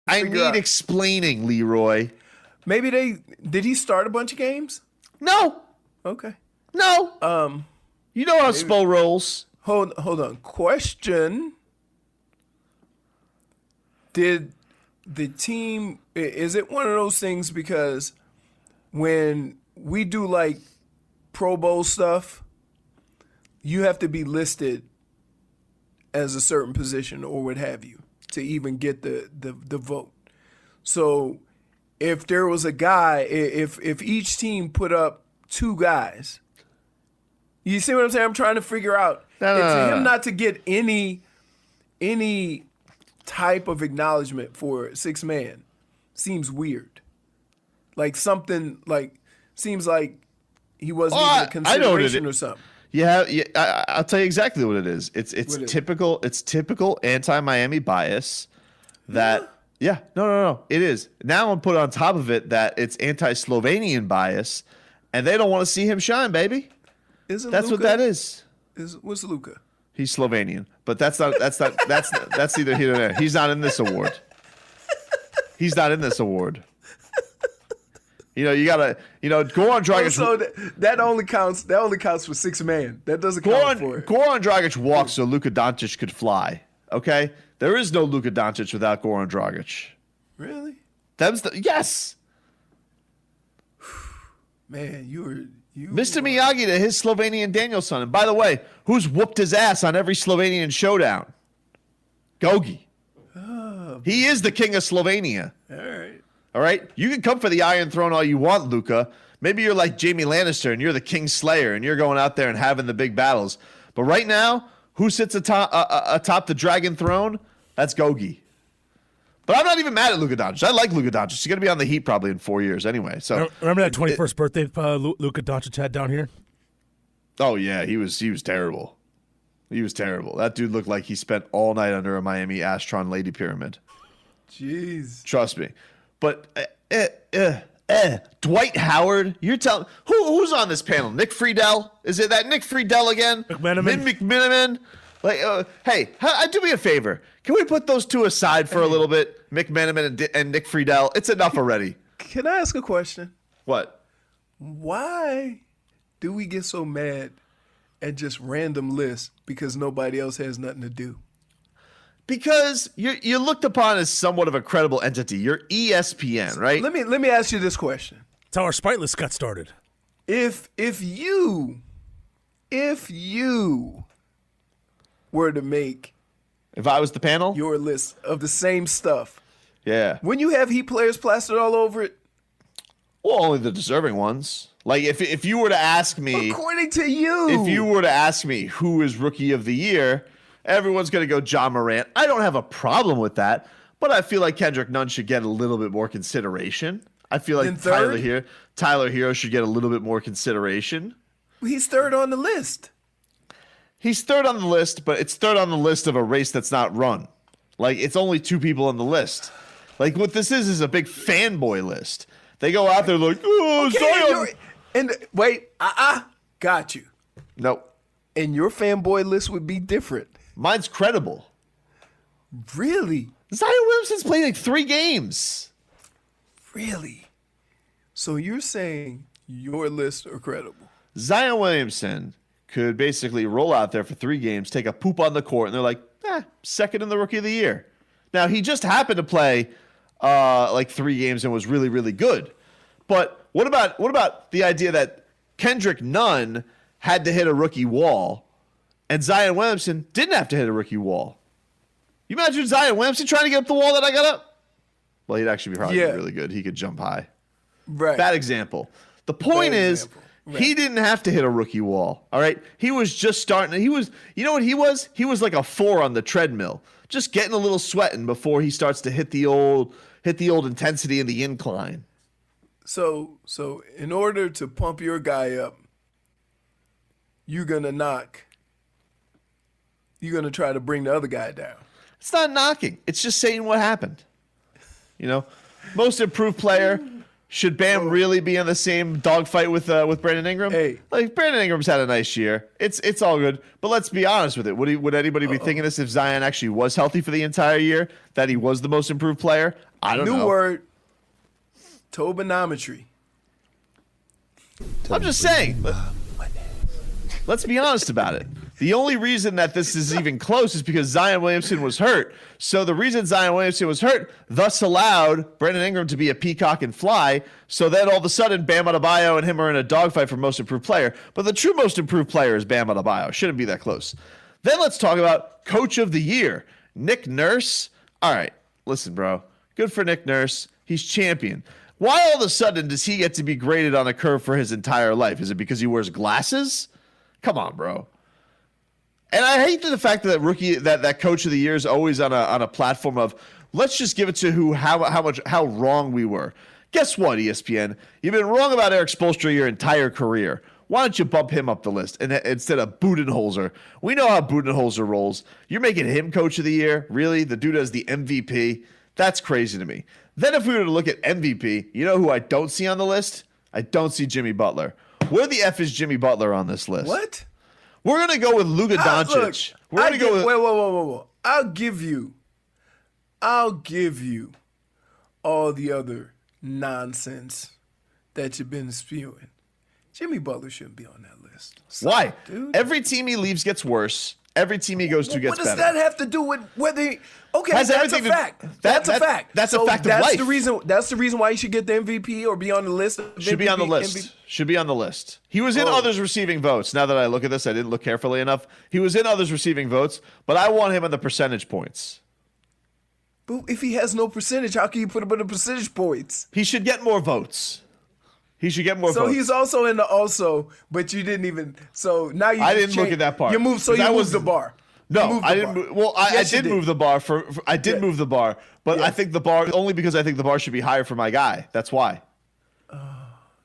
I figure need out. explaining, Leroy. Maybe did he start a bunch of games? No, Okay. no. You know how Spo rolls. Hold on. Question: Did the team? Is it one of those things? Because when we do like Pro Bowl stuff, you have to be listed as a certain position or what have you to even get the vote. So if there was a guy, if each team put up two guys, you see what I'm saying? I'm trying to figure out. No. For him not to get any type of acknowledgement for six man seems weird. Like something like seems like he wasn't even a consideration or something. Yeah, I'll tell you exactly what it is. It's What is typical. It's typical anti-Miami bias. That no. It is. Now I'm put on top of it that it's anti-Slovenian bias, and they don't want to see him shine, baby. That's Luka? what that is. What's Luka? He's Slovenian, but that's neither here nor there. He's not in this award. He's not in this award. You gotta, Goran Dragic. So that only counts. That only counts for six man. That doesn't count for it. Goran Dragic walked so Luka Doncic could fly. Okay, there is no Luka Doncic without Goran Dragic. Really? Yes. Man, you. Mr. Miyagi to his Slovenian Danielson. And by the way, who's whooped his ass on every Slovenian showdown? Gogi. Oh, He is the king of Slovenia. all right. All right? You can come for the Iron Throne all you want, Luka. Maybe you're like Jaime Lannister and you're the King Slayer and you're going out there and having the big battles. But right now, who sits atop the Dragon Throne? That's Gogi. But I'm not even mad at Luka Doncic. I like Luka Doncic. He's going to be on the Heat probably in 4 years anyway. So remember that 21st birthday Luka Doncic had down here? Oh yeah, he was terrible. He was terrible. That dude looked like he spent all night under a Miami Astron Lady Pyramid. Jeez. Trust me. But Dwight Howard, you're telling who's on this panel? Nick Friedel? Is it that Nick Friedel again? McMenamin? Like, hey, do me a favor. Can we put those two aside for a little bit? McMenamin and Nick Friedel. It's enough already. Can I ask a question? What? Why do we get so mad at just random lists because nobody else has nothing to do? Because you're looked upon as somewhat of a credible entity. You're ESPN, right? Let me ask you this question. That's how our spite list got started. If you were to make If I was the panel? your list of the same stuff, Yeah. wouldn't you have Heat players plastered all over it? Well, only the deserving ones. Like, if you were to ask me... According to you. If you were to ask me who is Rookie of the Year, everyone's going to go John Morant. I don't have a problem with that, but I feel like Kendrick Nunn should get a little bit more consideration. I feel like Tyler Hero should get a little bit more consideration. He's third on the list. He's third on the list, but it's third on the list of a race that's not run. Like, it's only two people on the list. Like, what this is a big fanboy list. They go out there like, oh, Zion. And wait, got you. Nope. And your fanboy list would be different. Mine's credible. Really? Zion Williamson's played like 3 games. Really? So you're saying your lists are credible? Zion Williamson could basically roll out there for 3 games, take a poop on the court, and they're like, second in the Rookie of the Year. Now, he just happened to play like 3 games and was really, really good. But what about the idea that Kendrick Nunn had to hit a rookie wall and Zion Williamson didn't have to hit a rookie wall? You imagine Zion Williamson trying to get up the wall that I got up? Well, he'd actually be really good. He could jump high. Right. Bad example. The point is, he didn't have to hit a rookie wall. All right. He was just starting. He was, you know what he was? He was like a 4 on the treadmill, just getting a little sweating before he starts to hit the old intensity in the incline. So in order to pump your guy up, you're gonna try to bring the other guy down. It's not knocking. It's just saying what happened. Most improved player, Should Bam really be in the same dogfight with Brandon Ingram? Hey. Like Brandon Ingram's had a nice year. It's all good. But let's be honest with it. Would anybody be thinking this if Zion actually was healthy for the entire year? That he was the most improved player? I don't know. New word. Tobinometry. I'm just saying. Let's be honest about it. The only reason that this is even close is because Zion Williamson was hurt. So the reason Zion Williamson was hurt thus allowed Brandon Ingram to be a peacock and fly. So then all of a sudden, Bam Adebayo and him are in a dogfight for most improved player. But the true most improved player is Bam Adebayo. Shouldn't be that close. Then let's talk about Coach of the Year, Nick Nurse. All right, listen, bro. Good for Nick Nurse. He's champion. Why all of a sudden does he get to be graded on a curve for his entire life? Is it because he wears glasses? Come on, bro. And I hate the fact that Coach of the Year is always on a platform of let's just give it to how wrong we were. Guess what, ESPN? You've been wrong about Eric Spoelstra your entire career. Why don't you bump him up the list instead of Budenholzer? We know how Budenholzer rolls. You're making him Coach of the Year? Really? The dude has the MVP? That's crazy to me. Then if we were to look at MVP, you know who I don't see on the list? I don't see Jimmy Butler. Where the F is Jimmy Butler on this list? What? We're going to go with Luka Doncic. We're going to go with... Whoa. I'll give you all the other nonsense that you've been spewing. Jimmy Butler shouldn't be on that list. Why? Dude. Every team he leaves gets worse. Every team he goes to gets better. What does that have to do with whether he... Okay, Has that's a everything to- fact. That's a fact. That's a fact of life. That's the reason why he should get the MVP or be on the list. Should be on the list. Should be on the list. He was in others receiving votes. Now that I look at this, I didn't look carefully enough. He was in others receiving votes, but I want him in the percentage points. But if he has no percentage, how can you put him in the percentage points? He should get more votes. He should get more votes. So he's also in the also, but you didn't even. So now you. I didn't look at that part. You moved. So you moved the bar. No, I didn't. Well, Yes, I did move the bar I did move the bar, but I think the bar only because I think the bar should be higher for my guy. That's why.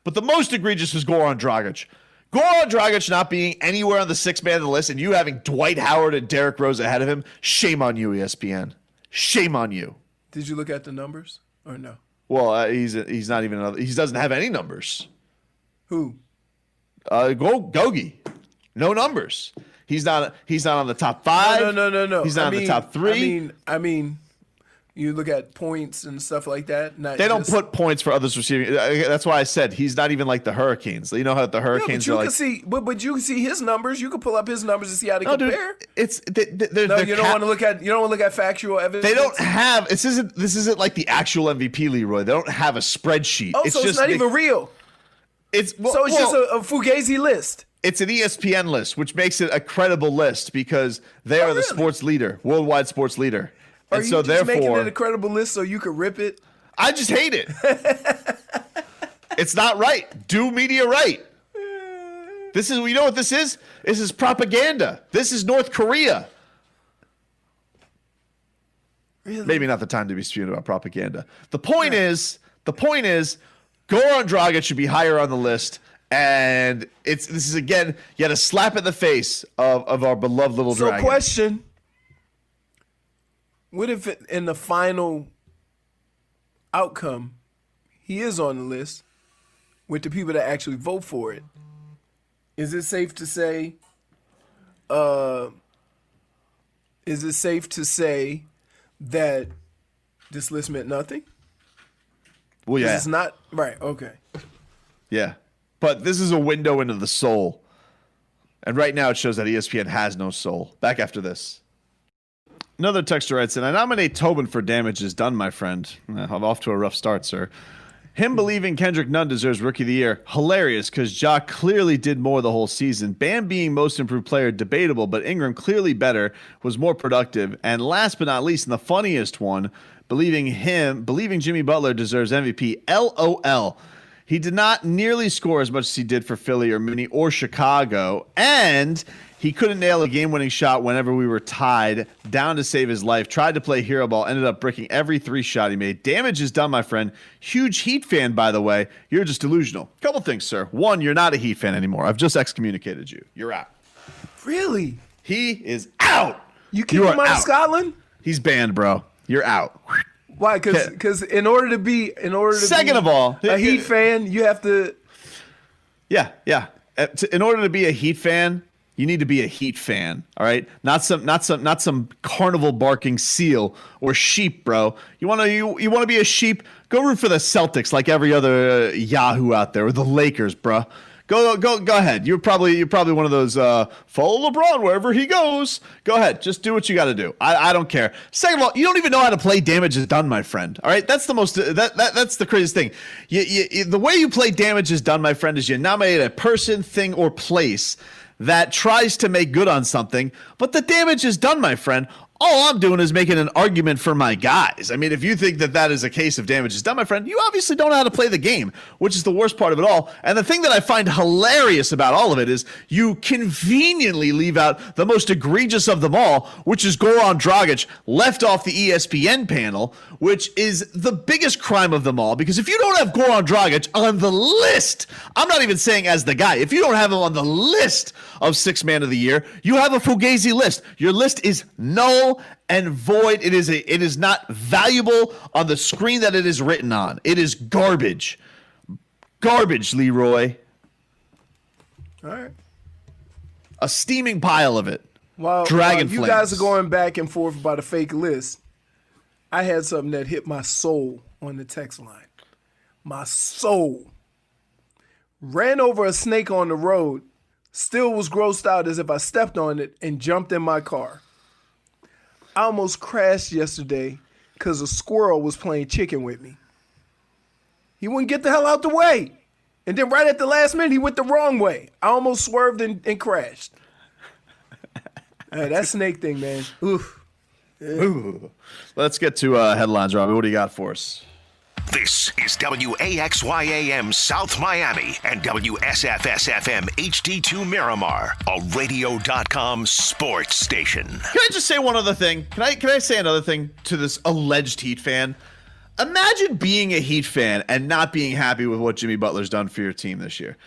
But the most egregious was Goran Dragic. Goran Dragic not being anywhere on the sixth man of the list, and you having Dwight Howard and Derrick Rose ahead of him. Shame on you, ESPN. Shame on you. Did you look at the numbers or no? Well, he's not even another. He doesn't have any numbers. Who? Gogi, no numbers. He's not on the top 5. No. He's not in the top 3. I mean, you look at points and stuff like that. They don't put points for others receiving. That's why I said he's not even like the Hurricanes. You know how the Hurricanes but are like. But you can see his numbers. You can pull up his numbers and see how they compare. Dude, You don't want to look at. You don't want to look at factual evidence. They don't have. This isn't like the actual MVP, Leroy. They don't have a spreadsheet. Oh, so it's not even real. It's just a fugazi list. It's an ESPN list, which makes it a credible list because they are the sports leader, worldwide sports leader. Are you just making it a credible list so you could rip it? I just hate it. It's not right. Do media right. This is, you know what this is? This is propaganda. This is North Korea. Really? Maybe not the time to be spewing about propaganda. The point is, Goran Dragic should be higher on the list. And this is again yet a slap in the face of our beloved little dragon. So, question: what if in the final outcome he is on the list with the people that actually vote for it? Is it safe to say? Is it safe to say that this list meant nothing? Well, yeah, it's not right. Okay. Yeah. But this is a window into the soul. And right now it shows that ESPN has no soul. Back after this. Another texter writes in, I nominate Tobin for damages done, my friend. I'm off to a rough start, sir. Him believing Kendrick Nunn deserves Rookie of the Year. Hilarious, because Ja clearly did more the whole season. Bam being most improved player, debatable, but Ingram clearly better, was more productive. And last but not least, and the funniest one, believing Jimmy Butler deserves MVP. LOL. He did not nearly score as much as he did for Philly or Minnie or Chicago, and he couldn't nail a game-winning shot whenever we were tied, down to save his life. Tried to play hero ball, ended up bricking every 3 shot he made. Damage is done, my friend. Huge Heat fan, by the way. You're just delusional. Couple things, sir. One, you're not a Heat fan anymore. I've just excommunicated you. You're out. Really? He is out. You keep him out of Scotland? He's banned, bro. You're out. Why? Because in order to be Second of all, a Heat fan, you have to. Yeah. In order to be a Heat fan, you need to be a Heat fan. All right, not some carnival barking seal or sheep, bro. You want to be a sheep? Go root for the Celtics like every other Yahoo out there, or the Lakers, bro. Go ahead. You're probably one of those follow LeBron wherever he goes. Go ahead. Just do what you got to do. I don't care. Second of all, you don't even know how to play damage is done, my friend. All right, that's the most that's the craziest thing. The way you play damage is done, my friend, is you nominate a person, thing, or place that tries to make good on something, but the damage is done, my friend. All I'm doing is making an argument for my guys. I mean, if you think that is a case of damage is done, my friend, you obviously don't know how to play the game, which is the worst part of it all. And the thing that I find hilarious about all of it is you conveniently leave out the most egregious of them all, which is Goran Dragic left off the ESPN panel, which is the biggest crime of them all. Because if you don't have Goran Dragic on the list, I'm not even saying as the guy, if you don't have him on the list of Sixth Man of the Year, you have a Fugazi list. Your list is null and void. It is not valuable on the screen that it is written on. It is garbage. Garbage, Leroy. All right. A steaming pile of it. While Dragon you flames. guys are going back and forth about a fake list, I had something that hit my soul on the text line. My soul. Ran over a snake on the road, still was grossed out as if I stepped on it and jumped in my car. I almost crashed yesterday because a squirrel was playing chicken with me. He wouldn't get the hell out the way. And then right at the last minute, he went the wrong way. I almost swerved and crashed. That snake thing, man. Oof. Ooh. Let's get to headlines, Robbie. What do you got for us? This is WAXYAM South Miami and WSFS-FM HD2 Miramar, a radio.com sports station. Can I just say one other thing? Can I say another thing to this alleged Heat fan? Imagine being a Heat fan and not being happy with what Jimmy Butler's done for your team this year.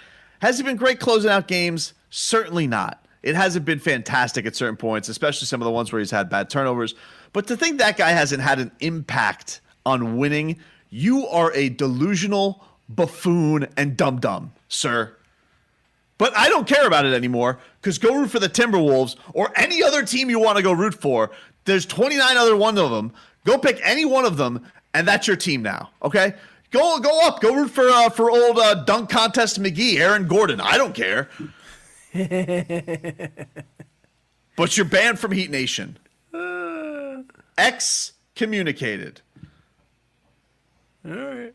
Has he been great closing out games? Certainly not. It hasn't been fantastic at certain points, especially some of the ones where he's had bad turnovers. But to think that guy hasn't had an impact on winning, you are a delusional buffoon and dum-dum, sir. But I don't care about it anymore, because go root for the Timberwolves or any other team you want to go root for. There's 29 other one of them. Go pick any one of them, and that's your team now, okay? Go up. Go root for old dunk contest McGee, Aaron Gordon. I don't care. But you're banned from Heat Nation. Excommunicated. All right.